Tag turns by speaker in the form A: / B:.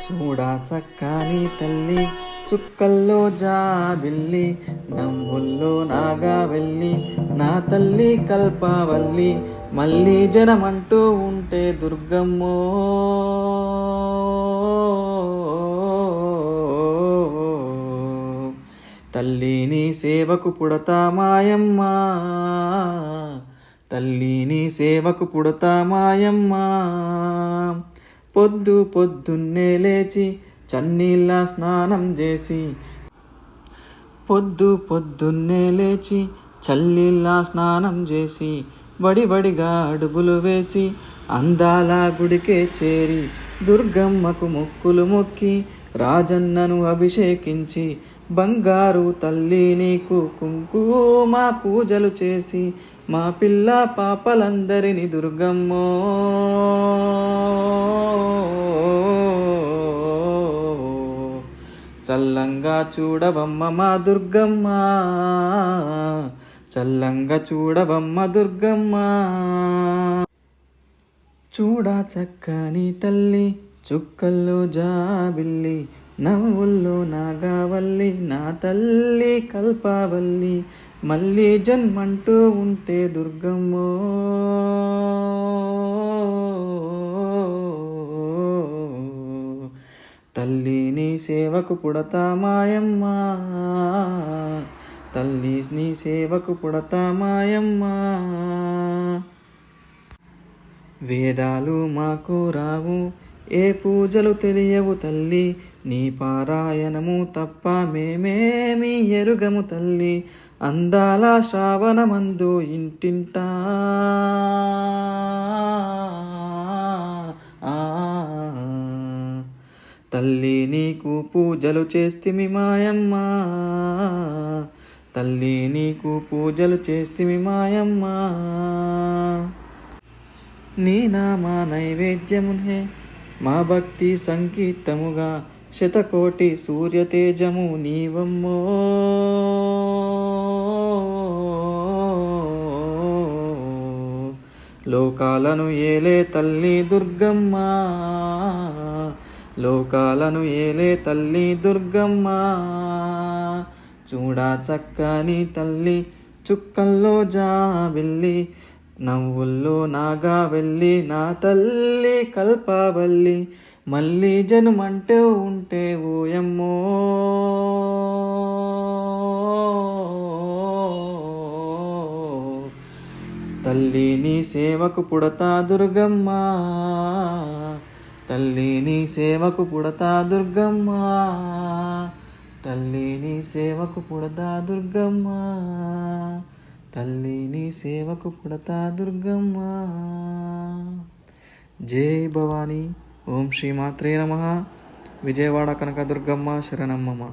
A: చూడా చక్కని తల్లి చుక్కల్లో జాబిల్లి నవ్వుల్లో నాగా వెళ్ళి నా తల్లి కల్పవల్లి మళ్ళీ జనమంటూ ఉంటే దుర్గమ్మో తల్లి నీ సేవకు పుడతా మాయమ్మ తల్లి నీ సేవకు పుడతా మాయమ్మ పొద్దు పొద్దున్నే లేచి చన్నీళ్ళ స్నానం చేసి పొద్దు పొద్దున్నే లేచి చల్లీళ్ళ స్నానం చేసి వడివడిగా అడుగులు వేసి అందాల గుడికే చేరి దుర్గమ్మకు మొక్కులు మొక్కి రాజన్నను అభిషేకించి బంగారు తల్లి నీకు కుంకుమ పూజలు చేసి మా పిల్ల పాపలందరినీ దుర్గమ్మో చల్లంగా చూడవమ్మ మా దుర్గమ్మ చల్లంగా చూడవమ్మ దుర్గమ్మ చూడా చక్కని తల్లి చుక్కల్లో జాబిల్లి నవ్వుల్లో నాగావల్లి నా తల్లి కల్పవల్లి మళ్ళీ జన్మంటూ ఉంటే దుర్గమ్మో తల్లి నీ సేవకు పుడతా మాయమ్మ తల్లి నీ సేవకు పుడతా మాయమ్మ వేదాలు మాకు రావు ఏ పూజలు తెలియవు తల్లి నీ పారాయణము తప్ప మేమేమి ఎరుగము తల్లి అందాల శ్రావణమందు ఇంటింటా తల్లి నీకు పూజలు చేస్తిమి మాయమ్మ తల్లి నీకు పూజలు చేస్తిమి మాయమ్మ నీ నామా నైవేద్యమునే మా భక్తి సంకీర్తముగా శతకోటి సూర్యతేజము నీవమ్మో లోకాలను ఏలే తల్లి దుర్గమ్మ లోకాలను ఏలే తల్లి దుర్గమ్మ చూడా చక్కని తల్లి చుక్కల్లో జాబిల్లి నవ్వుల్లో నాగా వెళ్ళి నా తల్లి కల్పవల్లి మళ్ళీ జన్మంటూ ఉంటే ఓయమ్మో తల్లి నీ సేవకు పుడతా దుర్గమ్మ తల్లి నీ సేవకు పుడతా దుర్గమ్మ తల్లి నీ సేవకు పుడతా దుర్గమ్మ తల్లి నీ సేవకు పుడతా దుర్గమ్మ జై భవానీ ఓం శ్రీ మాత్రే నమః విజయవాడ కనకదుర్గమ్మ శరణమ్మమ్మ